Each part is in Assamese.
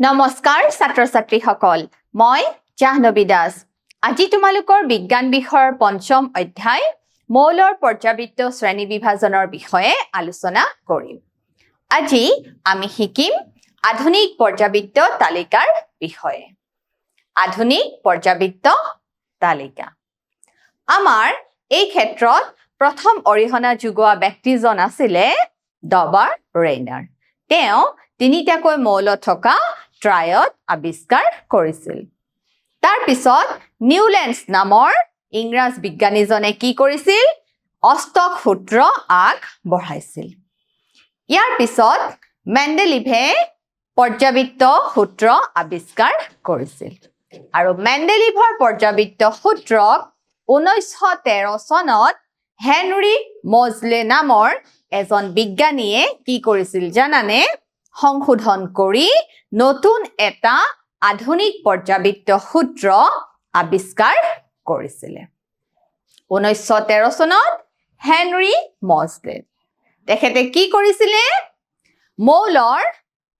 নমস্কাৰ ছাত্ৰ ছাত্ৰীসকল মই জাহ্নবী দাস আজি তোমালোকৰ বিজ্ঞান বিষয়ৰ পঞ্চম অধ্যায় মৌলৰ পৰ্যাবৃত্ত শ্ৰেণী বিভাজনৰ বিষয়ে আলোচনা কৰিম আজি আমি শিকিম আধুনিক পৰ্যাবৃত্ত তালিকাৰ বিষয়ে আধুনিক পৰ্যাবৃত্ত তালিকা আমাৰ এই ক্ষেত্ৰত প্ৰথম অৰিহণা যোগোৱা ব্যক্তিজন আছিলে ডবাৰ ৰেইনাৰ তেওঁ তিনিটাকৈ মৌল থকা ট্ৰায়ড আৱিষ্কাৰ কৰিছিল তাৰ পিছত নিউল্যান্ডছ নামৰ ইংৰাজ বিজ্ঞানীজনে কি কৰিছিল অষ্টক সূত্ৰ আগ বঢ়াইছিল ইয়াৰ পিছত মেণ্ডেলিভে পৰ্যাবৃত্ত সূত্ৰ আৱিষ্কাৰ কৰিছিল আৰু মেণ্ডেলিভৰ পৰ্যাবৃত্ত সূত্ৰক 1913 চনত হেনৰি মজলে নামৰ এজন বিজ্ঞানীয়ে কি কৰিছিল জানানে সংশোধন কৰি নতুন এটা আধুনিক পৰ্যাবৃত্ত সূত্ৰ আৱিষ্কাৰ কৰিছিল 1913 চনত হেনৰি মজলে তেখেতে কি কৰিছিল মৌলৰ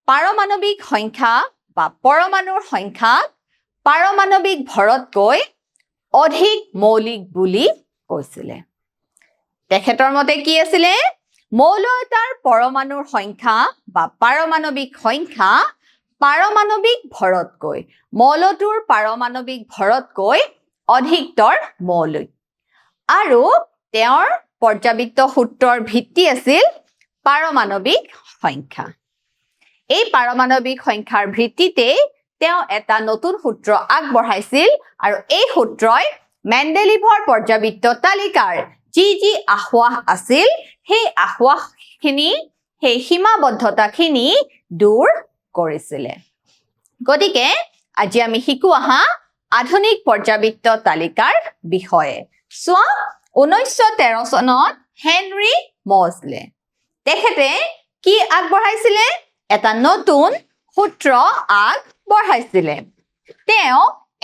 পাৰমাণৱিক সংখ্যা বা পৰমাণুৰ সংখ্যা পাৰমাণৱিক ভৰতকৈ অধিক মৌলিক বুলি কৈছিল তেখেতৰ মতে কি আছিল মৌল এটাৰ পৰমাণুৰ সংখ্যা বা পাৰমাণৱিক সংখ্যা পাৰমাণৱিক ভৰতকৈ মৌলটোৰ পাৰমাণৱিক ভৰতকৈ অধিকতৰ মৌলিক আৰু তেওঁৰ পৰ্যাবৃত্ত সূত্ৰৰ ভিত্তি আছিল পাৰমাণৱিক সংখ্যা এই পাৰমাণৱিক সংখ্যাৰ ভিত্তিতে তেওঁ এটা নতুন সূত্ৰ আগবঢ়াইছিল আৰু এই সূত্ৰই মেণ্ডেলিভৰ পৰ্যাবৃত্ত তালিকাৰ যি আহ্বাস আছিল সেই আহ্বাসখিনি সেই সীমাবদ্ধতাখিনি দূৰ কৰিছিল গতিকে আজি আমি শিকো আহা আধুনিক পৰ্যাবৃত্ত তালিকাৰ বিষয়ে চোৱা 1913 চনত হেনৰি মজলে তেখেতে কি আগবঢ়াইছিল এটা নতুন সূত্ৰ আগবঢ়াইছিল তেওঁ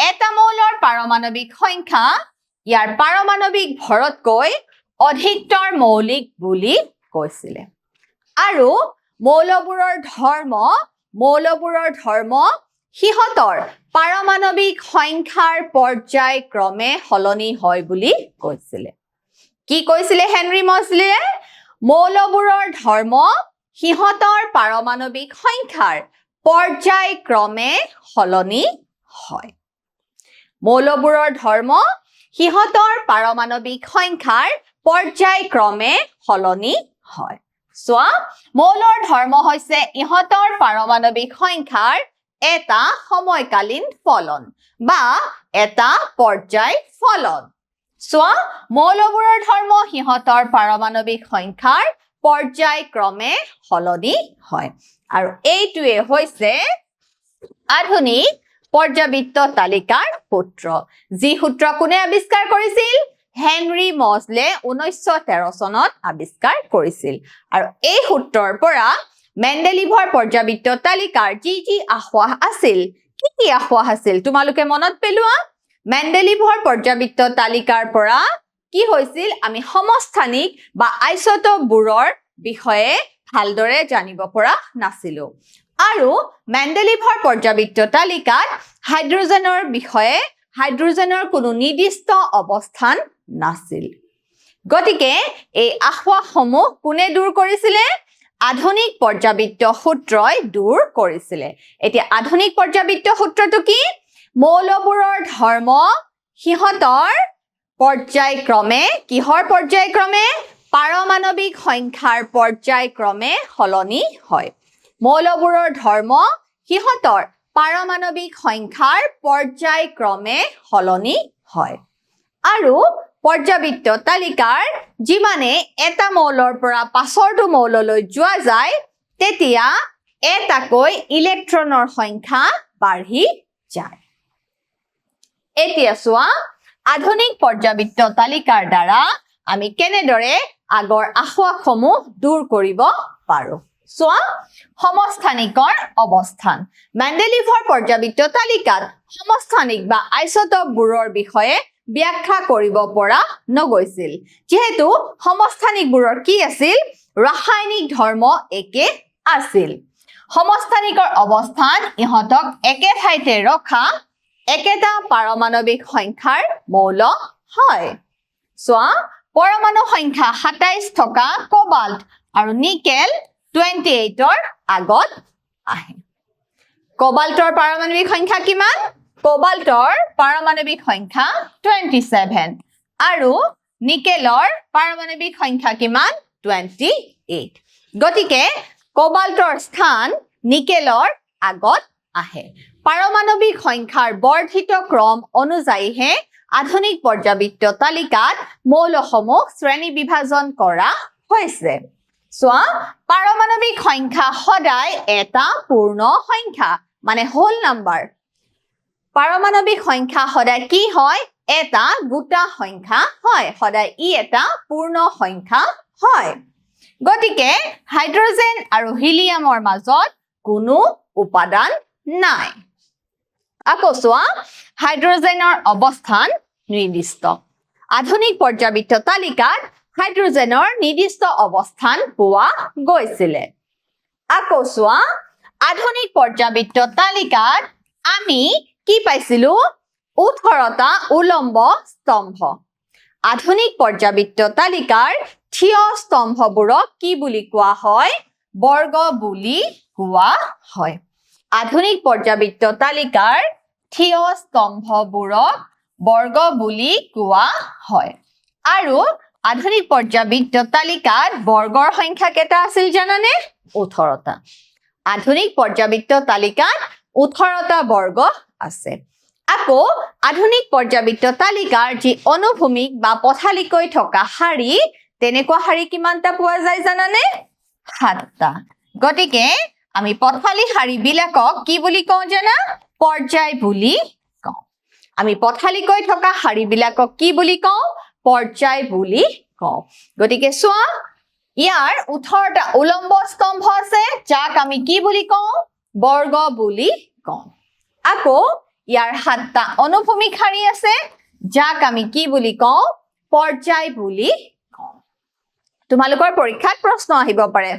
এটা মৌলৰ পাৰমাণৱিক সংখ্যা ইয়াৰ পাৰমাণৱিক ভৰতকৈ অধিকতৰ মৌলিক বুলি কৈছিল আৰু মৌলবোৰৰ ধৰ্ম সিহঁতৰ পাৰমাণৱিক সংখ্যাৰ পৰ্যায়ক্ৰমে সলনি হয় বুলি কৈছিল কি কৈছিল হেনৰি মজলে মৌলবোৰৰ ধৰ্ম সিহঁতৰ পাৰমাণৱিক সংখ্যাৰ পৰ্যায়ক্ৰমে সলনি হয় মৌলবোৰৰ ধৰ্ম সিহঁতৰ পাৰমাণৱিক সংখ্যাৰ পৰ্যায়ক্ৰমে সলনি হয় চোৱা মৌলৰ ধৰ্ম হৈছে ইহঁতৰ পাৰমাণৱিক সংখ্যাৰ এটা সময়কালীন ফলন বা এটা পৰ্যায় ফলন চোৱা মৌলবোৰৰ ধৰ্ম সিহঁতৰ পাৰমাণৱিক সংখ্যাৰ পৰ্যায়ক্ৰমে সলনি হয় আৰু এইটোৱে হৈছে আধুনিক পৰ্যাবৃত্ত তালিকাৰ সূত্ৰ যি সূত্ৰ কোনে আৱিষ্কাৰ কৰিছিল হেনৰি মজলে 1913 চনত আৱিষ্কাৰ কৰিছিল আৰু এই সূত্ৰৰ পৰা মেণ্ডেলিভৰ পৰ্যাবৃত্ত তালিকাৰ যি আহ্বাস আছিল কি আহ্বাস আছিল তোমালোকে মনত পেলোৱা মেণ্ডেলিভৰ পৰ্যাবৃত্ত তালিকাৰ পৰা কি হৈছিল আমি সমস্থানিক বা আইচটোপবোৰৰ বিষয়ে ভালদৰে জানিব পৰা নাছিলো আৰু মেণ্ডেলিভৰ পৰ্যাবৃত্ত তালিকাত হাইড্ৰোজেনৰ কোনো নিৰ্দিষ্ট অৱস্থান নাছিল গতিকে এই আহ্বাসসমূহ কোনে দূৰ কৰিছিল আধুনিক পৰ্যাবৃত্ত সূত্ৰই দূৰ কৰিছিল এতিয়া আধুনিক পৰ্যাবৃত্ত সূত্ৰটো কি মৌলবোৰৰ ধৰ্ম সিহঁতৰ পৰ্যায়ক্ৰমে কিহৰ পৰ্যায়ক্ৰমে পাৰমাণৱিক সংখ্যাৰ পৰ্যায়ক্ৰমে সলনি হয় মৌলবোৰৰ ধৰ্ম সিহঁতৰ পাৰমাণৱিক সংখ্যাৰ পৰ্যায়ক্ৰমে সলনি হয় আৰু পৰ্যাবৃত্ত তালিকাৰ যিমানে এটা মৌলৰ পৰা পাছৰটো মৌললৈ যোৱা যায় তেতিয়া এটাকৈ ইলেক্ট্ৰনৰ সংখ্যা বাঢ়ি যায় এতিয়া চোৱা আধুনিক পৰ্যাবৃত্ত তালিকাৰ দ্বাৰা আমি কেনেদৰে আগৰ আহ্বাসসমূহ দূৰ কৰিব পাৰো চোৱা সমস্থানিকৰ অৱস্থান মেণ্ডেলিভৰ পৰ্যাবৃত্ত তালিকাত সমস্থানিক বা আইচটোপবোৰৰ বিষয়ে ব্যাখ্যা কৰিব পৰা নগৈছিল যেহেতু সমস্থানিকবোৰৰ কি আছিল ৰাসায়নিক ধৰ্ম একে আছিল সমস্থানিকৰ অৱস্থান ইহঁতক একে ঠাইতে ৰখা একেটা পাৰমাণৱিক সংখ্যাৰ মৌল হয় চোৱা পৰমাণু সংখ্যা 27 থকা কোবাল্ট আৰু নিকেল 28ৰ আগত আহে কোবাল্টৰ পাৰমাণৱিক সংখ্যা কিমান কোবাল্টৰ পাৰমাণৱিক সংখ্যা 27 আৰু নিকেলৰ পাৰমাণৱিক সংখ্যা কিমান 28 গতিকে কোবাল্টৰ স্থান নিকেলৰ আগত আহে পাৰমাণৱিক সংখ্যাৰ বৰ্ধিত ক্ৰম অনুযায়ীহে আধুনিক পৰ্যাবৃত্ত তালিকাত মৌলসমূহ শ্ৰেণী বিভাজন কৰা হৈছে চোৱা পাৰমাণৱিক সংখ্যা সদায় এটা পূৰ্ণ সংখ্যা মানে হোল নাম্বাৰ পাৰমাণৱিক সংখ্যা সদায় কি হয় এটা গোটা সংখ্যা হয় সদায় ই এটা পূৰ্ণ সংখ্যা হয় গতিকে হাইড্ৰজেন আৰু হিলিয়ামৰ মাজত কোনো উপাদান নাই আকৌ চোৱা হাইড্ৰজেনৰ অৱস্থান নিৰ্দিষ্ট আধুনিক পৰ্যাবৃত্ত তালিকাত হাইড্ৰজেনৰ নিৰ্দিষ্ট অৱস্থান পোৱা গৈছিলে আকৌ চোৱা আধুনিক পৰ্যাবৃত্ত তালিকাত আমি কি পাইছিলো 18টা উলম্ব স্তম্ভ আধুনিক পৰ্যাবৃত্ত তালিকাৰ থিয় স্তম্ভবোৰক কি বুলি কোৱা হয় বৰ্গ বুলি কোৱা হয় আধুনিক পৰ্যাবৃত্ত তালিকাৰ থিয় স্তম্ভবোৰক বৰ্গ বুলি কোৱা হয় আৰু আধুনিক পৰ্যাবৃত্ত তালিকাত বৰ্গৰ সংখ্যা কেইটা আছিল জানানে 18টা আধুনিক পৰ্যাবৃত্ত তালিকাত 18টা বৰ্গ আছে আকৌ আধুনিক পৰ্যাবৃত্ত তালিকাৰ যি অনুভূমিক বা পথালিকৈ থকা শাৰী তেনেকুৱা শাৰী কিমানটা পোৱা যায় জানানে 7টা গতিকে আমি পথালি শাৰী বিলাকক কি বুলি কওঁ জানা পৰ্যায় বুলি কওঁ আমি পথালিকৈ থকা শাৰী বিলাকক কি বুলি কওঁ পৰ্যায় বুলি কওঁ গতিকে চোৱা ইয়াৰ 18টা উলম্ব স্তম্ভ আছে যাক আমি কি বুলি কওঁ বৰ্গ বুলি কওঁ আকৌ ইয়াৰ 7টা অনুভূমিক শাৰী আছে যাক আমি কি বুলি কওঁ পৰ্যায় বুলি কওঁ তোমালোকৰ পৰীক্ষাত প্ৰশ্ন আহিব পাৰে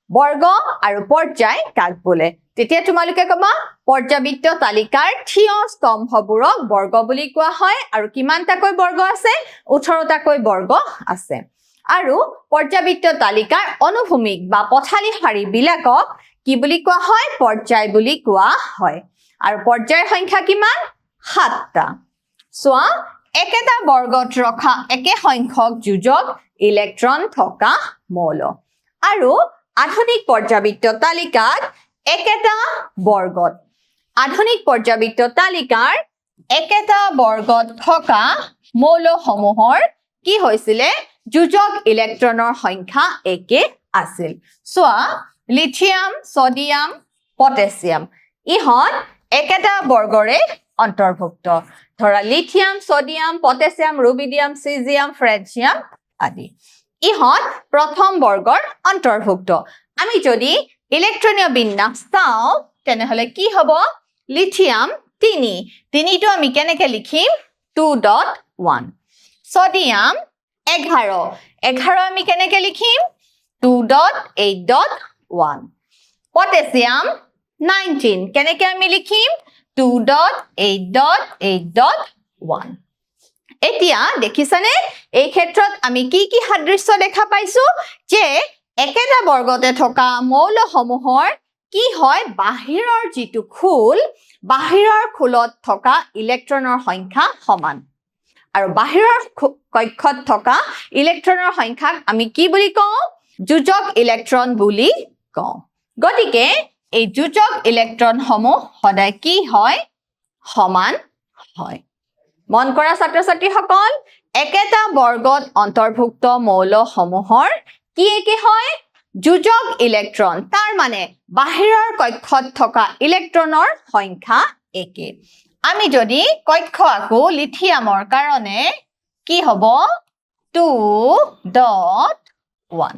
বৰ্গ আৰু পৰ্যায় কাক বোলে তেতিয়া তোমালোকে কবা পৰ্যাবৃত্ত তালিকাৰ থিয় স্তম্ভবোৰক বৰ্গ বুলি কোৱা হয় আৰু কিমানটাকৈ বৰ্গ আছে 18টাকৈ বৰ্গ আছে আৰু পৰ্যাবৃত্ত তালিকাৰ অনুভূমিক বা পথালি শাৰী বিলাকক কি বুলি কোৱা হয় পৰ্যায় বুলি কোৱা হয় আৰু পৰ্যায়ৰ সংখ্যা কিমান 7টা চোৱা একেটা বৰ্গত ৰখা একে সংখ্যক যোজক ইলেক্ট্ৰন থকা মৌল আৰু আধুনিক পৰ্যাবৃত্ত তালিকাত একেটা বৰ্গত আধুনিক পৰ্যাবৃত্ত তালিকাৰ একেটা বৰ্গত থকা মৌলসমূহৰ কি হৈছিলে যোজক ইলেক্ট্ৰনৰ সংখ্যা একে আছিল চোৱা লিথিয়াম সোডিয়াম পটাছিয়াম ইহঁত একেটা বৰ্গৰে অন্তৰ্ভুক্ত ধৰা lithium sodium potassium rubidium caesium francium আদি ইহঁত প্ৰথম বৰ্গৰ অন্তৰ্ভুক্ত আমি যদি ইলেক্ট্ৰনীয় বিন্যাস চাওঁ তেনেহলে কি হ'ব লিথিয়াম 3 টো আমি কেনেকৈ লিখিম 2.1 সোডিয়াম 11 আমি কেনেকৈ লিখিম 2.8.1 পটাছিয়াম 19 কেনেকৈ আমি লিখিম 2.8.8.1 এতিয়া দেখিছানে এই ক্ষেত্ৰত আমি কি কি সাদৃশ্য দেখা পাইছো যে একেটা বৰ্গতে থকা মৌলসমূহৰ কি হয় বাহিৰৰ যিটো খোল বাহিৰৰ খোলত থকা ইলেক্ট্ৰনৰ সংখ্যা সমান আৰু বাহিৰৰ কক্ষত থকা ইলেক্ট্ৰনৰ সংখ্যাক আমি কি বুলি কওঁ যোজক ইলেক্ট্ৰন বুলি কওঁ গতিকে এই যোজক ইলেক্ট্ৰনসমূহ সদায় কি হয় সমান হয় মন কৰা ছাত্ৰ ছাত্ৰীসকল একেটা বৰ্গত অন্তৰ্ভুক্ত মৌলসমূহৰ কি একে হয় যোজক ইলেক্ট্ৰন তাৰ মানে বাহিৰৰ কক্ষত থকা ইলেক্ট্ৰনৰ সংখ্যা একে আমি যদি কক্ষ আকো লিথিয়ামৰ কাৰণে কি হ'ব 2.1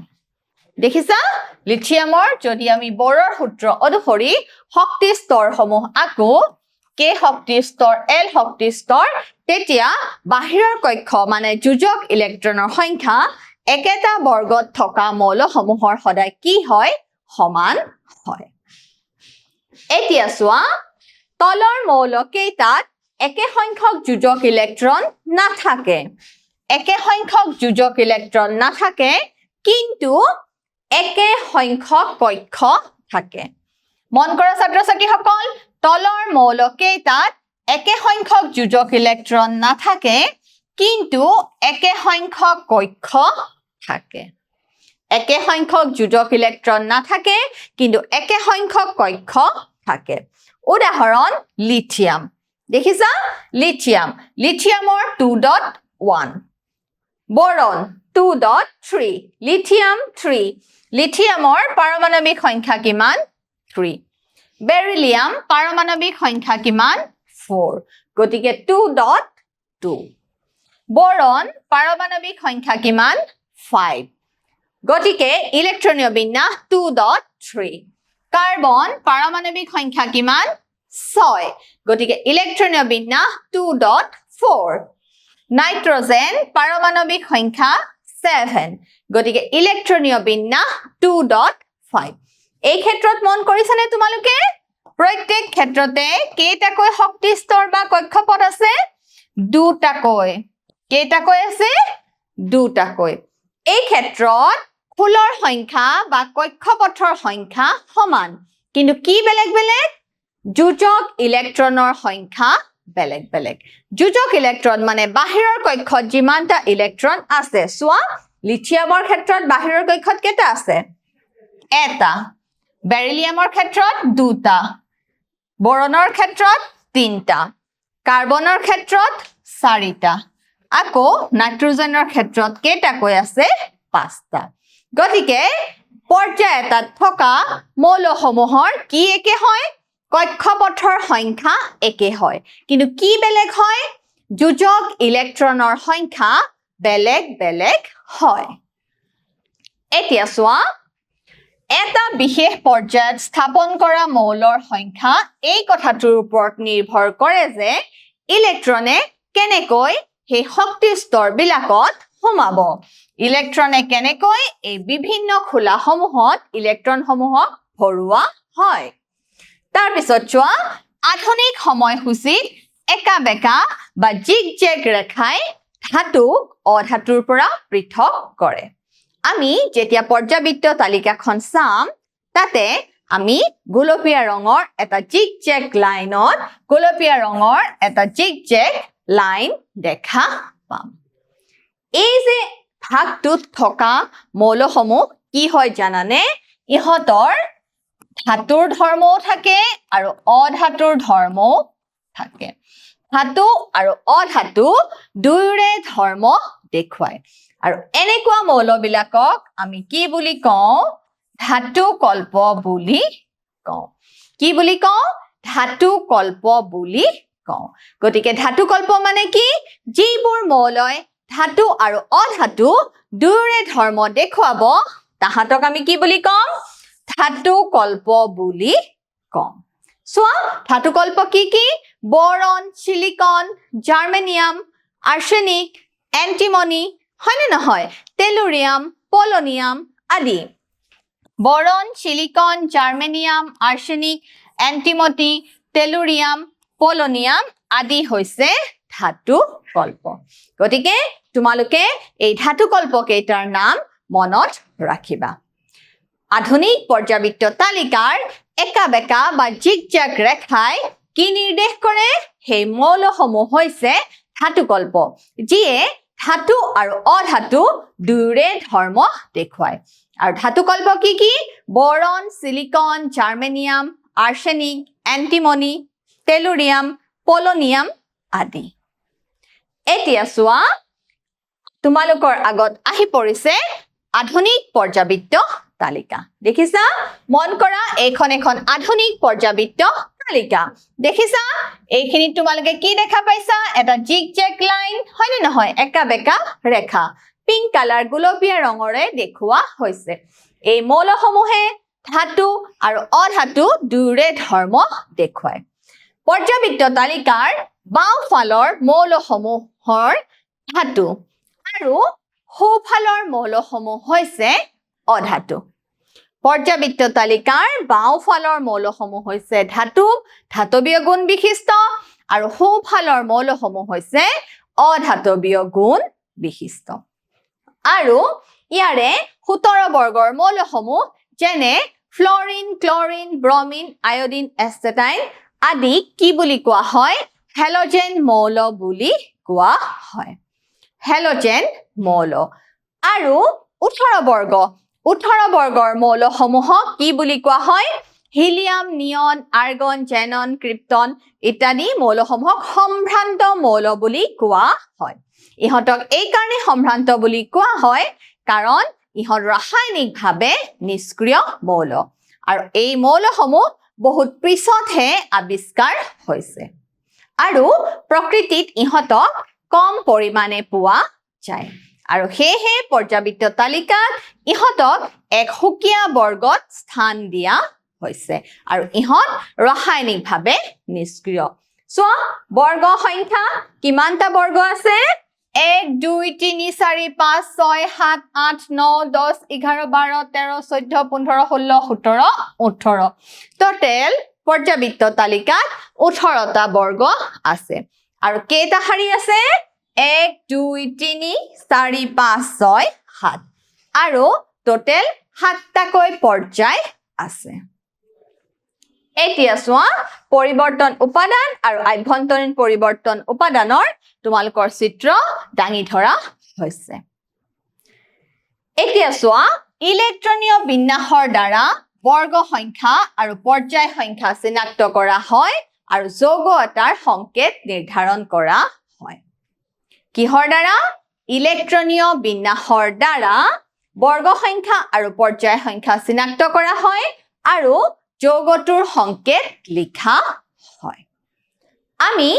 দেখিছা লিথিয়ামৰ যদি আমি বৰৰ সূত্ৰ অনুসৰি শক্তি স্তৰসমূহ আকো কে শক্তি স্তৰ এল শক্তি স্তৰ তেতিয়া বাহিৰৰ কক্ষ মানে যোজক ইলেক্ট্ৰনৰ সংখ্যা একেটা বৰ্গত থকা মৌলসমূহৰ সদায় কি হয় সমান হয় এতিয়া চোৱা তলৰ মৌল কেইটাত একে সংখ্যক যোজক ইলেক্ট্ৰন নাথাকে একে সংখ্যক যোজক ইলেক্ট্ৰন নাথাকে কিন্তু একে সংখ্যক কক্ষ থাকে মন কৰা ছাত্ৰ ছাত্ৰীসকল তলৰ মৌল কেইটাত একে সংখ্যক যোজক ইলেক্ট্ৰন নাথাকে কিন্তু একে সংখ্যক কক্ষ থাকে একে সংখ্যক যোজক ইলেক্ট্ৰন নাথাকে কিন্তু একে সংখ্যক কক্ষ থাকে উদাহৰণ লিথিয়াম দেখিছা লিথিয়াম লিথিয়ামৰ 2.1 boron 2.3 lithium 3 লিথিয়ামৰ পাৰমাণৱিক সংখ্যা কিমান 3 বেৰিলিয়াম পাৰমাণৱিক সংখ্যা কিমান 4 গতিকে 2.2 boron পাৰমাণৱিক সংখ্যা কিমান 5 গতিকে ইলেক্ট্ৰনীয় বিন্যাস 2.3 কাৰ্বন পাৰমাণৱিক সংখ্যা কিমান 6 গতিকে ইলেক্ট্ৰনীয় বিন্যাস 2.4 নাইট্ৰজেন পাৰমাণৱিক সংখ্যা 7 গতিকে ইলেক্ট্ৰনীয় বিন্যাস 2.5 এই ক্ষেত্ৰত মন কৰিছানে তোমালোকে প্ৰত্যেক ক্ষেত্ৰতে কেইটাকৈ শক্তি স্তৰ বা কক্ষপথ আছে দুটাকৈ কেইটাকৈ আছে দুটাকৈ এই ক্ষেত্ৰত ফুলৰ সংখ্যা বা কক্ষপথৰ সংখ্যা সমান কিন্তু কি বেলেগ বেলেগ যোজক ইলেক্ট্ৰনৰ সংখ্যা বেলেগ বেলেগ যোজক ইলেক্ট্ৰন মানে বাহিৰৰ কক্ষত যিমানটা ইলেক্ট্ৰন আছে চোৱা লিথিয়ামৰ ক্ষেত্ৰত বাহিৰৰ কক্ষত কেইটা আছে এটা বেৰিলিয়ামৰ ক্ষেত্ৰত দুটা বৰনৰ ক্ষেত্ৰত তিনটা কাৰ্বনৰ ক্ষেত্ৰত চাৰিটা আকৌ নাইট্ৰজেনৰ ক্ষেত্ৰত কেইটাকৈ আছে পাঁচটা গতিকে পৰ্যায় এটাত থকা মৌলসমূহৰ কি একে হয় কক্ষপথৰ সংখ্যা একে হয় কিন্তু কি বেলেগ হয় যোজক ইলেক্ট্ৰনৰ সংখ্যা বেলেগ বেলেগ হয় এতিয়া চোৱা এটা বিশেষ পৰ্যায়ত স্থাপন কৰা মৌলৰ সংখ্যা এই কথাটোৰ ওপৰত নিৰ্ভৰ কৰে যে ইলেক্ট্ৰনে কেনেকৈ সেই শক্তি স্তৰবিলাকত সোমাব ইলেক্ট্ৰনে কেনেকৈ এই বিভিন্ন খোলাসমূহত ইলেক্ট্ৰনসমূহক ভৰোৱা হয় তাৰ পিছত চোৱা আধুনিক সময়সূচীত একা বেকা বা জিগজেগ ৰেখাই ধাতুক অধাতুৰ পৰা পৃথক কৰে আমি যেতিয়া পৰ্যাবৃত্ত তালিকাখন চাম তাতে আমি গোলপীয়া ৰঙৰ এটা জিগজেগ লাইনত গোলপীয়া ৰঙৰ এটা জিগজেগ লাইন দেখা পাম এই যে ভাগটোত থকা মৌলসমূহ কি হয় জানানে ইহঁতৰ ধাতুৰ ধৰ্মও থাকে আৰু অধাতুৰ ধৰ্মও থাকে ধাতু আৰু অধাতু দুয়োৰে ধৰ্ম দেখুৱায় আৰু এনেকুৱা মৌলবিলাকক আমি কি বুলি কওঁ ধাতু কল্প বুলি কওঁ কি বুলি কওঁ ধাতু কল্প বুলি কওঁ গতিকে ধাতু কল্প মানে কি যিবোৰ মৌলই ধাতু আৰু অধাতু দুয়োৰে ধৰ্ম দেখুৱাব তাহাঁতক আমি কি বুলি কম ধাতু কল্প বুলি কম চোৱা ধাতু কল্প কি কি boron silicon germanium arsenic antimony হয়নে নহয় টেলুৰিয়াম পলনিয়াম আদি boron silicon germanium arsenic antimony tellurium polonium আদি হৈছে ধাতু কল্প গতিকে তোমালোকে এই ধাতু কল্প কেইটাৰ নাম মনত ৰাখিবা আধুনিক পৰ্যাবৃত্ত তালিকাৰ একা বেকা বা জিগজাগ ৰেখাই কি নিৰ্দেশ কৰে সেই মৌলসমূহ হৈছে ধাতু কল্প যিয়ে ধাতু আৰু অধাতু দুয়োৰে ধৰ্ম দেখুৱায় আৰু ধাতু কল্প কি কি boron silicon germanium arsenic antimony tellurium polonium আদি এতিয়া চোৱা তোমালোকৰ আগত আহি পৰিছে আধুনিক পৰ্যাবৃত্ত তালিকা দেখিছা মন কৰা এইখন এখন আধুনিক পৰ্যাবৃত্ত তালিকা দেখিছা এইখিনি তোমালোকে কি দেখা পাইছা এটা জিগজেগ লাইন হয়নে নহয় একা বেকা ৰেখা পিংক কালাৰ গুলপীয়া ৰঙৰে দেখুওৱা হৈছে এই মৌলসমূহে ধাতু আৰু অধাতু দুয়োৰে ধৰ্ম দেখুৱায় পৰ্যাবৃত্ত তালিকাৰ বাওঁফালৰ মৌলসমূহৰ ধাতু আৰু সোঁফালৰ মৌলসমূহ হৈছে অধাতু পৰ্যাবৃত্ত তালিকাৰ বাওঁফালৰ মৌলসমূহ হৈছে ধাতু ধাতৱীয় গুণ বিশিষ্ট আৰু সোঁফালৰ মৌলসমূহ হৈছে অধাতৱীয় গুণ বিশিষ্ট আৰু ইয়াৰে 17 বৰ্গৰ মৌলসমূহ যেনে ফ্লৰিন ক্লৰিন ব্ৰমিন আয়োডিন এষ্টেটাইন আদি কি বুলি কোৱা হয় হেলোজেন মৌল বুলি কোৱা হয় হেলোজেন মৌল আৰু 18 বৰ্গৰ মৌলসমূহক কি বুলি কোৱা হয় হিলিয়াম নিয়ন আৰ্গন জেনন ক্ৰিপ্টন ইত্যাদি মৌলসমূহক সম্ভ্ৰান্ত মৌল বুলি কোৱা হয় ইহঁতক এই কাৰণে সম্ভ্ৰান্ত বুলি কোৱা হয় কাৰণ ইহঁত ৰাসায়নিকভাৱে নিষ্ক্ৰিয় মৌল আৰু এই মৌলসমূহ বহুত পিছতহে আৱিষ্কাৰ হৈছে আৰু প্ৰকৃতিত ইহঁতক কম পৰিমাণে পোৱা যায় আৰু সেয়েহে পৰ্যাবৃত্ত তালিকাত ইহঁতক এক সুকীয়া বৰ্গত স্থান দিয়া হৈছে আৰু ইহঁত ৰাসায়নিকভাৱে নিষ্ক্ৰিয় চোৱা বৰ্গ সংখ্যা কিমানটা বৰ্গ আছে 1 2 3 4 5 6 7 8 9 10 11 12 13 14 15 16 17 18 টোটেল পৰ্যাবৃত্ত তালিকাত 18টা বৰ্গ আছে আৰু কেইটা শাৰী আছে 1 2 3 4 5 6 7 আৰু টোটেল 7টাকৈ পৰ্যায় আছে এতিয়া চোৱা পৰিৱৰ্তন উপাদান আৰু আভ্যন্তৰীণ পৰিৱৰ্তন উপাদানৰ তোমালোকৰ চিত্ৰ দাঙি ধৰা হৈছে এতিয়া চোৱা ইলেক্ট্ৰনীয় বিন্যাসৰ দ্বাৰা বৰ্গ সংখ্যা আৰু পৰ্যায় সংখ্যা চিনাক্ত কৰা হয় আৰু যৌগ এটাৰ সংকেত নিৰ্ধাৰণ কৰা হয় কিহৰ দ্বাৰা ইলেক্ট্ৰনীয় বিন্যাসৰ দ্বাৰা বৰ্গ সংখ্যা আৰু পৰ্যায় সংখ্যা চিনাক্ত কৰা হয় আৰু যৌগটোৰ সংকেত লিখা হয় আমি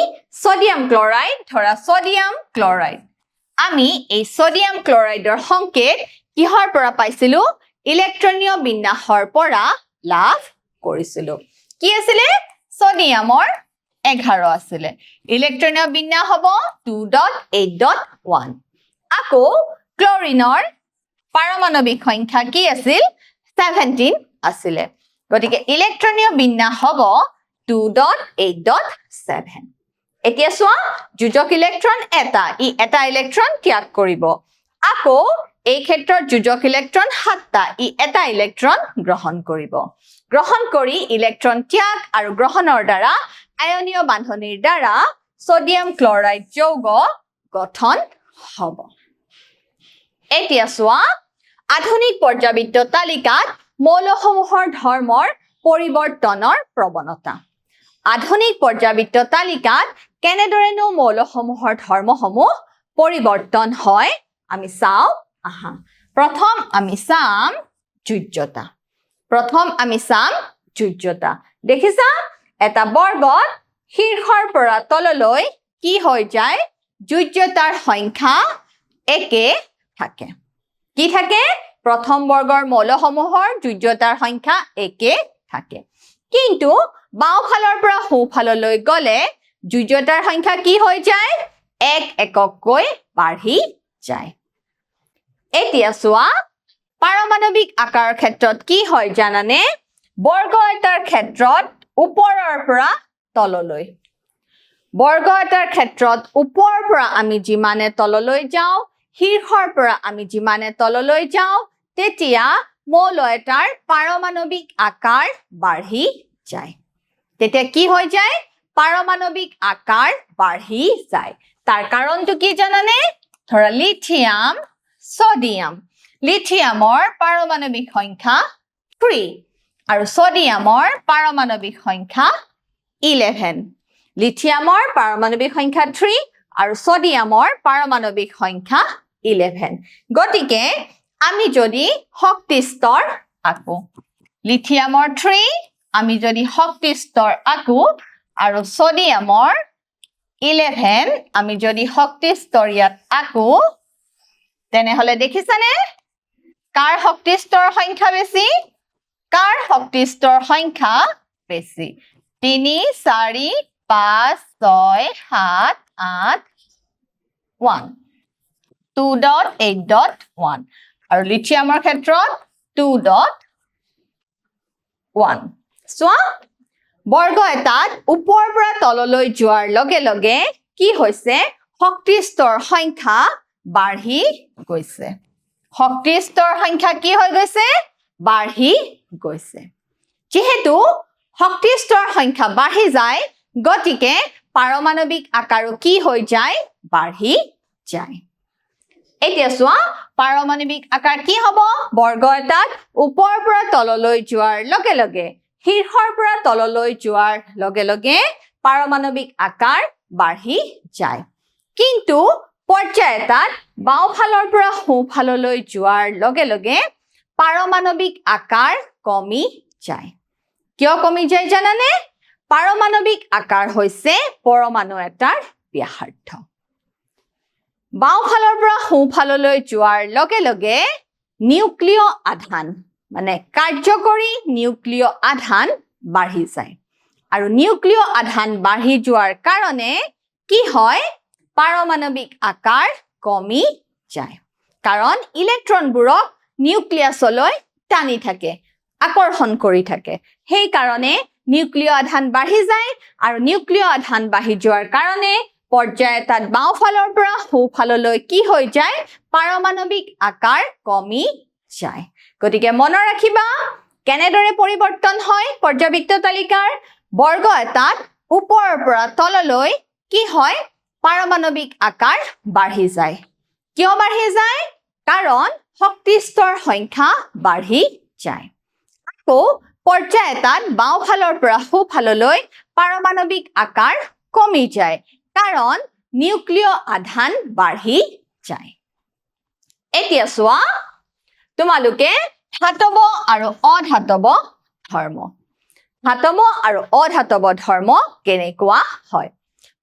সোডিয়াম ক্লোৰাইড ধৰা সোডিয়াম ক্লোৰাইড আমি এই সোডিয়াম ক্লোৰাইডৰ সংকেত কিহৰ পৰা পাইছিলো ইলেক্ট্ৰনীয় বিন্যাসৰ পৰা লাভ কৰিছিলো কি আছিল সোডিয়ামৰ 11 আছিল ইলেক্ট্ৰনীয় বিন্যাস হ'ব 2.8.1 আকৌ ক্লোৰিনৰ পাৰমাণৱিক সংখ্যা কি আছিল 17 আছিল গতিকে ইলেক্ট্ৰনীয় বিন্যাস হ'ব 2.8.7 এতিয়া চোৱা যোজক ইলেক্ট্ৰন এটা ইলেক্ট্ৰন ত্যাগ কৰিব আকৌ এই ক্ষেত্ৰত যোজক ইলেক্ট্ৰন 7টা এটা ইলেক্ট্ৰন গ্ৰহণ কৰিব গ্ৰহণ কৰি ইলেক্ট্ৰন ত্যাগ আৰু গ্ৰহণৰ দ্বাৰা আয়নীয় বান্ধনীৰ দ্বাৰা সোডিয়াম ক্লোৰাইড যৌগ গঠন হ'ব এতিয়া চোৱা আধুনিক পৰ্যাবৃত্ত তালিকাত মৌলসমূহৰ ধৰ্মৰ পৰিৱৰ্তনৰ প্ৰৱণতা আধুনিক পৰ্যাবৃত্ত তালিকাত কেনেদৰেনো মৌলসমূহৰ ধৰ্মসমূহ পৰিৱৰ্তন হয় আমি চাও আহা প্ৰথম আমি চাম যোজ্যতা দেখিছা এটা বৰ্গত শীৰ্ষৰ পৰা তললৈ কি হৈ যায় যোজ্যতাৰ সংখ্যা একে থাকে কি থাকে প্ৰথম বৰ্গৰ মৌলসমূহৰ যোজ্যতাৰ সংখ্যা একে থাকে কিন্তু বাওঁফালৰ পৰা সোঁফাললৈ গলে যোজ্যতাৰ সংখ্যা কি হৈ যায় এক এককৈ বাঢ়ি যায় এতিয়া চোৱা পাৰমাণৱিক আকাৰৰ ক্ষেত্ৰত কি হয় জানানে বৰ্গ এটাৰ ক্ষেত্ৰত ওপৰৰ পৰা তললৈ বৰ্গ এটাৰ ক্ষেত্ৰত ওপৰৰ পৰা আমি যিমানে তললৈ যাওঁ শীৰ্ষৰ পৰা আমি যিমানে তললৈ যাওঁ তেতিয়া মৌল এটাৰ পাৰমাণৱিক আকাৰ বাঢ়ি যায় তেতিয়া কি হৈ যায় পাৰমাণৱিক আকাৰ বাঢ়ি যায় তাৰ কাৰণটো কি জানানে ধৰা লিথিয়াম সোডিয়াম লিথিয়ামৰ পাৰমাণৱিক সংখ্যা 3 আৰু সোডিয়ামৰ পাৰমাণৱিক সংখ্যা 11 লিথিয়ামৰ পাৰমাণৱিক সংখ্যা 3 আৰু সোডিয়ামৰ পাৰমাণৱিক সংখ্যা 11 গতিকে আমি যদি শক্তি স্তৰ আকো লিথিয়ামৰ 3 আমি যদি শক্তি স্তৰ আকো আৰু সোডিয়ামৰ 11 আমি যদি শক্তি স্তৰ ইয়াত আকো তেনেহলে দেখিছানে কাৰ শক্তি স্তৰ সংখ্যা বেছি কাৰ শক্তি স্তৰ সংখ্যা বেছি 3 4 5 6 7 8 1 2.8.1 আৰু লিথিয়ামৰ ক্ষেত্ৰত 2.8 1 চোৱা বৰ্গ এটাত ওপৰৰ পৰা তললৈ যোৱাৰ লগে লগে কি হৈছে শক্তিৰ স্তৰ সংখ্যা বাঢ়ি গৈছে শক্তিৰ স্তৰ সংখ্যা কি হৈ গৈছে বাঢ়ি গৈছে যেহেতু শক্তিৰ স্তৰ সংখ্যা বাঢ়ি যায় গতিকে পাৰমাণৱিক আকাৰো কি হৈ যায় বাঢ়ি যায় এতিয়া চোৱা পাৰমাণৱিক আকাৰ কি হ'ব বৰ্গ এটাত ওপৰৰ পৰা তললৈ যোৱাৰ লগে লগে শীৰ্ষৰ পৰা তললৈ যোৱাৰ লগে লগে পাৰমাণৱিক আকাৰ বাঢ়ি যায় কিন্তু পৰ্যায় এটাত বাওঁফালৰ পৰা সোঁফাললৈ যোৱাৰ লগে লগে পাৰমাণৱিক আকাৰ কমি যায় কিয় কমি যায় জানানে পাৰমাণৱিক আকাৰ হৈছে পৰমাণু এটাৰ ব্যাসাৰ্ধ বাওঁফালৰ পৰা সোঁফাললৈ যোৱাৰ লগে লগে নিউক্লিয় আধান মানে কাৰ্যকৰী নিউক্লিয় আধান বাঢ়ি যায় আৰু নিউক্লিয় আধান বাঢ়ি যোৱাৰ কাৰণে কি হয় পাৰমাণৱিক আকাৰ কমি যায় কাৰণ ইলেক্ট্ৰনবোৰক নিউক্লিয়াছলৈ টানি থাকে আকৰ্ষণ কৰি থাকে সেই কাৰণে নিউক্লিয় আধান বাঢ়ি যায় আৰু নিউক্লিয় আধান বাঢ়ি যোৱাৰ কাৰণে পৰ্যায় এটাত বাওঁফালৰ পৰা সোঁফাললৈ কি হৈ যায় পাৰমাণৱিক আকাৰ কমি যায় গতিকে মনত ৰাখিবা কেনেদৰে পৰিৱৰ্তন হয় পৰ্যাবৃত্ত তালিকাৰ বৰ্গ এটাত ওপৰৰ পৰা তললৈ কি হয় পাৰমাণৱিক আকাৰ বাঢ়ি যায় কিয় বাঢ়ি যায় কাৰণ শক্তিৰ স্তৰ সংখ্যা বাঢ়ি যায় আকৌ পৰ্যায় এটাত বাওঁফালৰ পৰা সোঁফাললৈ পাৰমাণৱিক আকাৰ কমি যায় কাৰণ নিউক্লিয় আধান বাঢ়ি যায় এতিয়া চোৱা তোমালোকে ধাতৱ আৰু অধাতৱ ধৰ্ম ধাতৱ আৰু অধাতৱ ধৰ্ম কেনেকুৱা হয়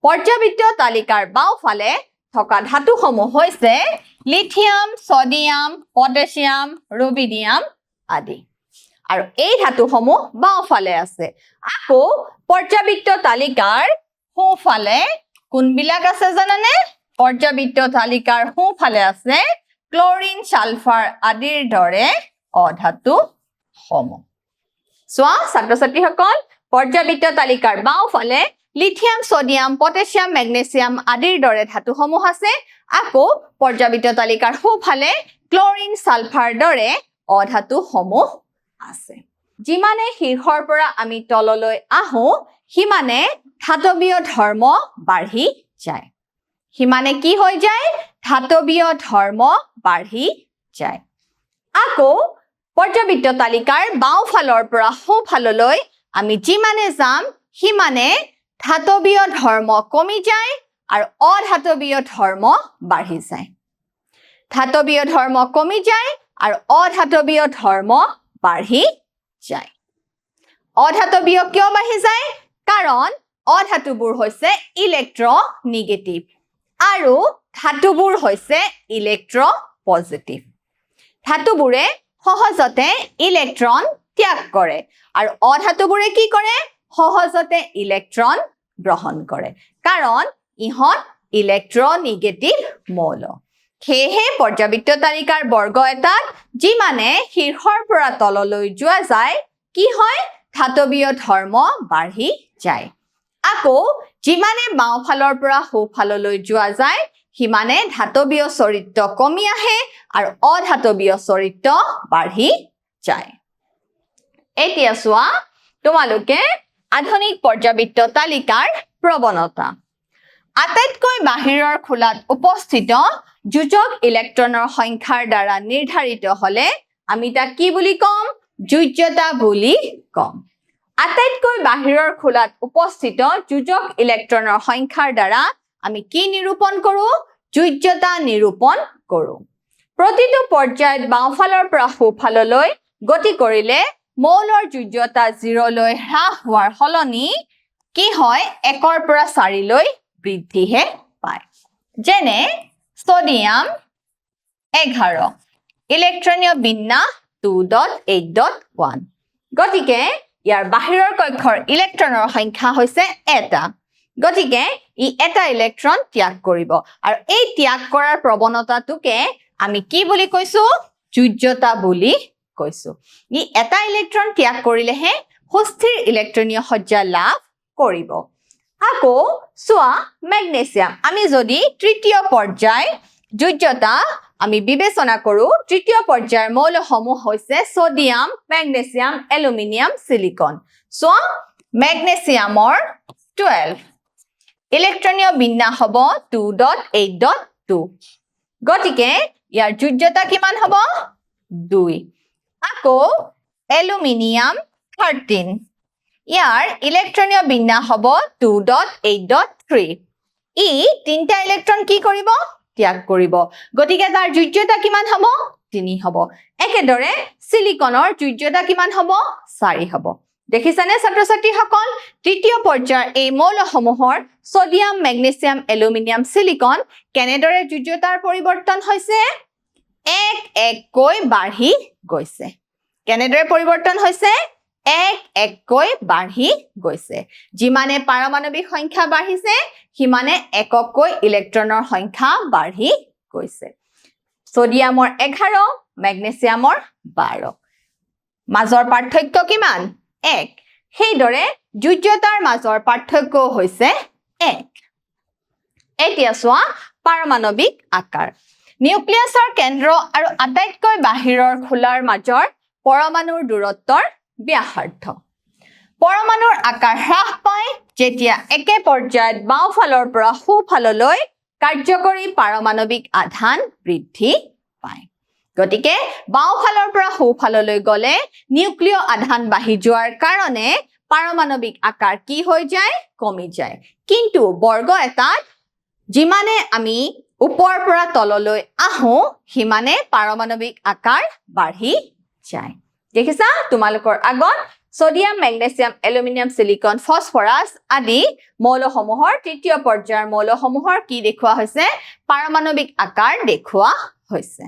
পৰ্যাবৃত্ত তালিকাৰ বাওঁফালে থকা ধাতুসমূহ হৈছে লিথিয়াম ছডিয়াম পটাছিয়াম ৰুবিডিয়াম আদি আৰু এই ধাতুসমূহ বাওঁফালে আছে আকৌ পৰ্যাবৃত্ত তালিকাৰ সোঁফালে কোনবিলাক আছে জানানে পৰ্যাবৃত্ত তালিকাৰ সোঁফালে আছে ক্লৰিন সালফাৰ আদিৰ দৰে অধাতু সমূহ চোৱা ছাত্ৰ ছাত্ৰীসকল পৰ্যাবৃত্ত তালিকাৰ বাওঁফালে লিথিয়াম ছডিয়াম পটাছিয়াম মেগনেছিয়াম আদিৰ দৰে ধাতুসমূহ আছে আকৌ পৰ্যাবৃত্ত তালিকাৰ সোঁফালে ক্লৰিন সালফাৰ দৰে অধাতু সমূহ আছে যিমানে শীৰ্ষৰ পৰা আমি তললৈ আহো সিমানে ধাতৱীয় ধৰ্ম বাঢ়ি যায় সিমানে কি হৈ যায় ধাতৱীয় ধৰ্ম বাঢ়ি যায় আকৌ পৰ্যাবৃত্ত তালিকাৰ বাওঁফালৰ পৰা সোঁফাললৈ আমি যিমানে যাম সিমানে ধাতৱীয় ধৰ্ম কমি যায় আৰু অধাতৱীয় ধৰ্ম বাঢ়ি যায় ধাতৱীয় ধৰ্ম কমি যায় আৰু অধাতৱীয় ধৰ্ম বাঢ়ি যায় অধাতৱীয় কিয় বাঢ়ি যায় কাৰণ অধাতুবোৰ হৈছে ইলেক্ট্ৰনিগেটিভ আৰু ধাতুবোৰ হৈছে ইলেক্ট্ৰপজিটিভ ধাতুবোৰে সহজতে ইলেক্ট্ৰন ত্যাগ কৰে আৰু অধাতুবোৰে কি কৰে সহজতে ইলেক্ট্ৰন গ্ৰহণ কৰে কাৰণ ইহঁত ইলেক্ট্ৰনিগেটিভ মৌল সেয়েহে পৰ্যাবৃত্ত তালিকাৰ বৰ্গ এটাত যিমানে শীৰ্ষৰ পৰা তললৈ যোৱা যায় কি হয় ধাতৱীয় ধৰ্ম বাঢ়ি যায় আকৌ যিমানে বাওঁফালৰ পৰা সোঁফাললৈ যোৱা যায় সিমানে ধাতৱীয় চৰিত্ৰ কমি আহে আৰু অধাতৱীয় চৰিত্ৰ বাঢ়ি যায় এতিয়া চোৱা তোমালোকে আধুনিক পৰ্যাবৃত্ত তালিকাৰ প্ৰৱণতা আটাইতকৈ বাহিৰৰ খোলাত উপস্থিত যোজক ইলেক্ট্ৰনৰ সংখ্যাৰ দ্বাৰা নিৰ্ধাৰিত হলে আমি তাক কি বুলি কম যোজ্যতা বুলি কম আটাইতকৈ বাহিৰৰ খোলাত উপস্থিত যোজক ইলেক্ট্ৰনৰ সংখ্যাৰ দ্বাৰা আমি কি নিৰূপণ কৰো যোজ্যতা নিৰূপণ কৰো প্ৰতিটো পৰ্যায়ত বাওঁফালৰ পৰা সোঁফাললৈ গতি কৰিলে মৌলৰ যোজ্যতা 0 লৈ হ্ৰাস হোৱাৰ সলনি কি হয় 1 পৰা 4 লৈ বৃদ্ধিহে পায় যেনে সোডিয়াম 11 ইলেক্ট্ৰনীয় বিন্যাস 2.8.1 গতিকে ইয়াৰ বাহিৰৰ কক্ষৰ ইলেক্ট্ৰনৰ সংখ্যা হৈছে এটা গতিকে ই এটা ইলেক্ট্ৰন ত্যাগ কৰিব আৰু এই ত্যাগ কৰাৰ প্ৰৱণতাটোকে আমি কি বুলি কৈছো যোজ্যতা বুলি কৈছো ই এটা ইলেক্ট্ৰন ত্যাগ কৰিলেহে সুস্থিৰ ইলেক্ট্ৰনীয় সজ্জা লাভ কৰিব আকৌ সোৱা মেগনেছিয়াম আমি যদি তৃতীয় পৰ্যায় যোজ্যতা আমি বিবেচনা কৰো তৃতীয় পৰ্যায়ৰ মৌলসমূহ হৈছে সোডিয়াম মেগনেছিয়াম এলুমিনিয়াম সিলিকন সোৱা মেগনেছিয়ামৰ 12 ইলেক্ট্ৰনীয় বিন্যাস হ'ব 2.8.2 গতিকে ইয়াৰ যোজ্যতা কিমান হ'ব 2 আকৌ এলুমিনিয়াম 13 ইয়াৰ ইলেক্ট্ৰনীয় বিন্যাস হ'ব 2.8.3 ই তিনটা ইলেক্ট্ৰন কি কৰিব ত্যাগ কৰিব গতিকে তাৰ যোজ্যতা কিমান হ'ব 3 হ'ব একেদৰে সিলিকনৰ যোজ্যতা কিমান হ'ব 4 হ'ব দেখিছানে ছাত্ৰ-ছাত্ৰীসকল তৃতীয় পৰ্যায়ৰ এই মৌলসমূহৰ সোডিয়াম মেগনেছিয়াম এলুমিনিয়াম সিলিকন কেনেদৰে যোজ্যতাৰ পৰিৱৰ্তন হৈছে এক এককৈ বাঢ়ি গৈছে কেনেদৰে পৰিৱৰ্তন হৈছে এক এককৈ বাঢ়ি গৈছে যিমানে পাৰমাণৱিক সংখ্যা বাঢ়িছে সিমানে এককৈ ইলেক্ট্ৰনৰ সংখ্যা বাঢ়ি গৈছে সোডিয়ামৰ 11 মেগনেছিয়ামৰ 12 মাজৰ পাৰ্থক্য কিমান 1 সেইদৰে যোজ্যতাৰ মাজৰ পাৰ্থক্য হৈছে 1 এতিয়া চোৱা পাৰমাণৱিক আকাৰ নিউক্লিয়াছৰ কেন্দ্ৰ আৰু আটাইতকৈ বাহিৰৰ খোলাৰ মাজৰ পৰমাণুৰ দূৰত্বৰ ব্যাসাৰ্ধ পৰমাণুৰ আকাৰ হ্ৰাস পায় যেতিয়া একে পৰ্যায়ত বাওঁফালৰ পৰা সোঁফাললৈ কাৰ্যকৰী পাৰমাণৱিক আধান বৃদ্ধি পায় গতিকে বাওঁফালৰ পৰা সোঁফাললৈ গলে নিউক্লিয় আধান বাঢ়ি যোৱাৰ কাৰণে পাৰমাণৱিক আকাৰ কি হৈ যায় কমি যায় কিন্তু বৰ্গ এটাত যিমানে আমি ওপৰৰ পৰা তললৈ আহো সিমানে পাৰমাণৱিক আকাৰ বাঢ়ি যায় দেখিছা তোমালোকৰ আগত সোডিয়াম মেগনেছিয়াম এলুমিনিয়াম সিলিকন ফসফৰাছ আদি মৌলসমূহৰ তৃতীয় পৰ্যায়ৰ মৌলসমূহৰ কি দেখুৱা হৈছে পাৰমাণৱিক আকাৰ দেখুৱা হৈছে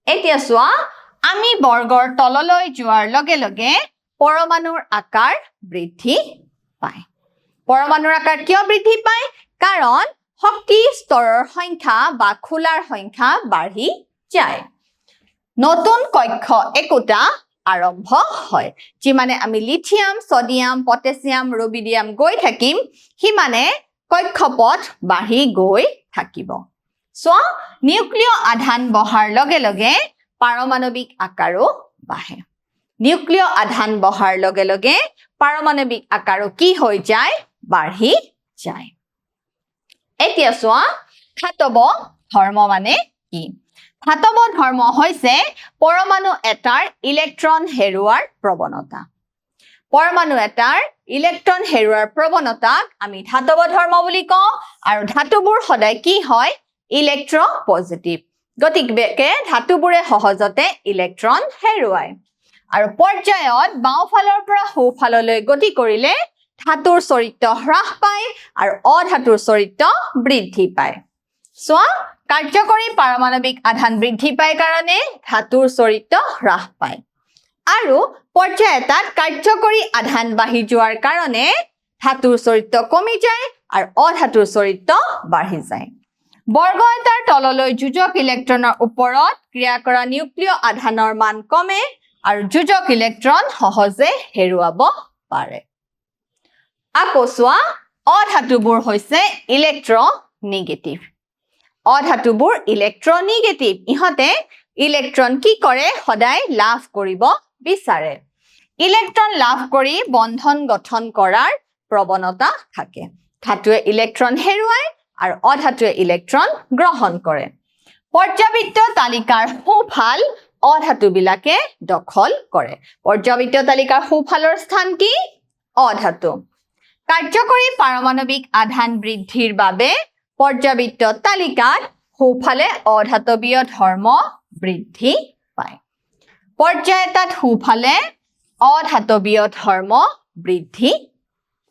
এতিয়া চোৱা আমি বৰ্গৰ তললৈ যোৱাৰ লগে লগে পৰমাণুৰ আকাৰ বৃদ্ধি পায় পৰমাণুৰ আকাৰ কিয় বৃদ্ধি পায় কাৰণ শক্তি স্তৰৰ সংখ্যা বা খোলাৰ সংখ্যা বাঢ়ি যায় নতুন কক্ষ একোটা আৰম্ভ হয় যিমানে আমি লিথিয়াম সোডিয়াম পটাছিয়াম ৰুবিডিয়াম গৈ থাকিম সিমানে কক্ষপথ বাঢ়ি গৈ থাকিব সো নিউক্লিয় আধান বহাৰ লগে লগে পাৰমাণৱিক আকাৰো বাঢ়ে নিউক্লিয় আধান বহাৰ লগে লগে পাৰমাণৱিক আকাৰো কি হৈ যায় বাঢ়ি যায় এতিয়া চোৱা ধাতব ধৰ্ম মানে কি ধাতব ধৰ্ম হৈছে পৰমাণু এটাৰ ইলেক্ট্ৰন হেৰুৱাৰ প্ৰৱণতা পৰমাণু এটাৰ ইলেক্ট্ৰন হেৰুৱাৰ প্ৰৱণতাক আমি ধাতব ধৰ্ম বুলি কওঁ আৰু ধাতুবোৰ সদায় কি হয় ইলেক্ট্ৰ পজিটিভ গতিকে ধাতুবোৰে সহজতে ইলেক্ট্ৰন হেৰুৱায় আৰু পৰ্যায়ত বাওঁফালৰ পৰা সোঁফাললৈ গতি কৰিলে ধাতুৰ চৰিত্ৰ হ্ৰাস পায় আৰু অধাতুৰ চৰিত্ৰ বৃদ্ধি পায় সোৱা কাৰ্যকৰী পাৰমাণৱিক আধান বৃদ্ধি পায় কাৰণে ধাতুৰ চৰিত্ৰ হ্ৰাস পায় আৰু পৰ্যায় এটাত কাৰ্যকৰী আধান বাঢ়ি যোৱাৰ কাৰণে ধাতুৰ চৰিত্ৰ কমি যায় আৰু অধাতুৰ চৰিত্ৰ বাঢ়ি যায় বৰ্গ এটাৰ তললৈ যোজক ইলেক্ট্ৰনৰ ওপৰত ক্ৰিয়া কৰা নিউক্লিয় আধানৰ মান কমে আৰু যোজক ইলেক্ট্ৰন সহজে হেৰুৱাব পাৰে আকৌ চোৱা অধাতুবোৰ হৈছে ইলেক্ট্ৰনেগেটিভ অধাতুবোৰ ইলেক্ট্ৰনেগেটিভ ইহঁতে ইলেক্ট্ৰন কি কৰে সদায় লাভ কৰিব বিচাৰে ইলেক্ট্ৰন লাভ কৰি বন্ধন গঠন কৰাৰ প্ৰৱণতা থাকে ধাতুৱে ইলেক্ট্ৰন হেৰুৱায় আৰু অধাতুৱে ইলেক্ট্ৰন গ্ৰহণ কৰে পৰ্যাবৃত্ত তালিকাৰ সোঁফাল অধাতুবিলাকে দখল কৰে পৰ্যাবৃত্ত তালিকাৰ সোঁফালৰ স্থান কি অধাতু কাৰ্যকৰী পাৰমাণৱিক আধান বৃদ্ধিৰ বাবে পৰ্যাবৃত্ত তালিকাত সোঁফালে অধাতৱীয় ধৰ্ম বৃদ্ধি পায় পৰ্যায় এটাত সোঁফালে অধাতৱীয় ধৰ্ম বৃদ্ধি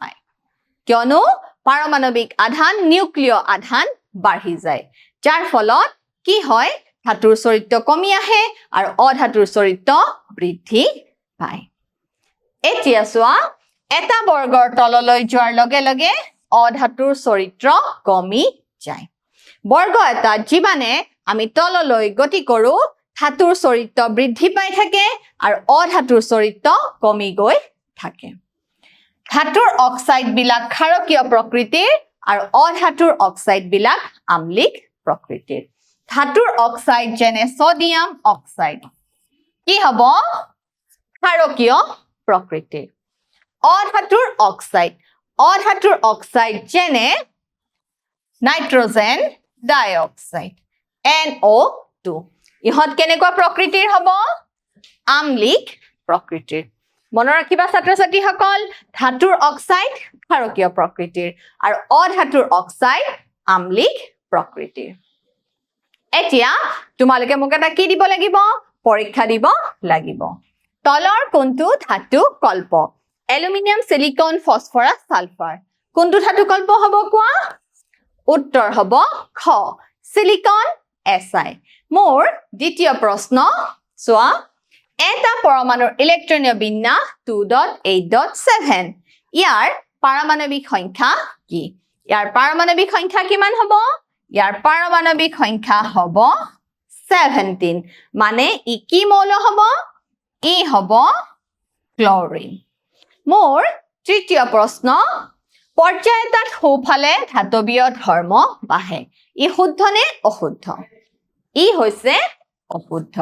পায় কিয়নো পাৰমাণৱিক আধান নিউক্লিয় আধান বাঢ়ি যায় যাৰ ফলত কি হয় ধাতুৰ চৰিত্ৰ কমি আহে আৰু অধাতুৰ চৰিত্ৰ বৃদ্ধি পায় এতিয়া চোৱা এটা বৰ্গৰ তললৈ যোৱাৰ লগে লগে অধাতুৰ চৰিত্ৰ কমি যায় বৰ্গ এটা যিমানে আমি তললৈ গতি কৰো ধাতুৰ চৰিত্ৰ বৃদ্ধি পাই থাকে আৰু অধাতুৰ চৰিত্ৰ কমি গৈ থাকে ধাতুৰ অক্সাইড বিলাক ক্ষাৰকীয় প্ৰকৃতিৰ আৰু অধাতুৰ অক্সাইড বিলাক আম্লিক প্ৰকৃতিৰ ধাতুৰ অক্সাইড যেনে সোডিয়াম অক্সাইড কি হ'ব ক্ষাৰকীয় প্ৰকৃতিৰ অধাতুৰ অক্সাইড যেনে নাইট্ৰজেন ডাইঅক্সাইড NO2 ইহত কেনেকুৱা প্ৰকৃতিৰ হ'ব আম্লিক প্ৰকৃতিৰ মনত ৰাখিবা ছাত্ৰ-ছাত্ৰীসকল ধাতুৰ অক্সাইড ক্ষাৰকীয় প্ৰকৃতিৰ আৰু অধাতুৰ অক্সাইড আম্লিক প্ৰকৃতিৰ এতিয়া তোমালোকে মোক এটা কি দিব লাগিব পৰীক্ষা দিব লাগিব তলৰ কোনটো ধাতু কল্প এলুমিনিয়াম সিলিকন ফসফৰাছ সালফাৰ কোনটো ধাতু কল্প হ'ব কোৱা উত্তৰ হ'ব খ সিলিকন Si মোৰ দ্বিতীয় প্ৰশ্ন চোৱা এটা পৰমাণুৰ ইলেক্ট্ৰনীয় বিন্যাস 2.8.7 ইয়াৰ পাৰমাণবিক সংখ্যা কি ইয়াৰ পাৰমাণবিক সংখ্যা কিমান হ'ব ইয়াৰ পাৰমাণবিক সংখ্যা হ'ব 17 মানে ই কি মৌল হ'ব ই হ'ব ক্লৰিন মোৰ তৃতীয় প্ৰশ্ন পৰ্যায় এটাত সোঁফালে ধাতৱীয় ধৰ্ম বাঢ়ে ই শুদ্ধ নে অশুদ্ধ ই হৈছে অশুদ্ধ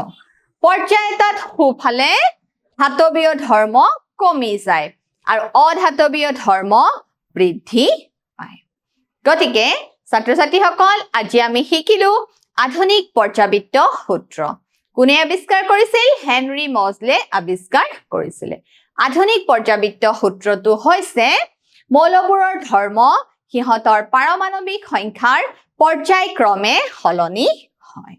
পৰ্যায় এটাত সোঁফালে ধাতৱীয় ধৰ্ম কমি যায় আৰু অধাতৱীয় ধৰ্ম বৃদ্ধি পায় গতিকে ছাত্ৰ-ছাত্ৰীসকল আজি আমি শিকিলো আধুনিক পৰ্যাবৃত্ত সূত্ৰ কোনে আৱিষ্কাৰ কৰিছিল হেনৰি মজলে আৱিষ্কাৰ কৰিছিল আধুনিক পৰ্যাবৃত্ত সূত্ৰটো হৈছে মৌলবোৰৰ ধৰ্ম সিহঁতৰ পাৰমাণবিক সংখ্যাৰ পৰ্যায়ক্ৰমে সলনি হয়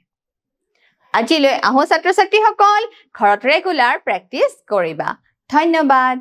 আজিলৈ আহো ছাত্ৰ-ছাত্ৰীসকল ঘৰত ৰেগুলাৰ প্ৰেক্টিছ কৰিবা ধন্যবাদ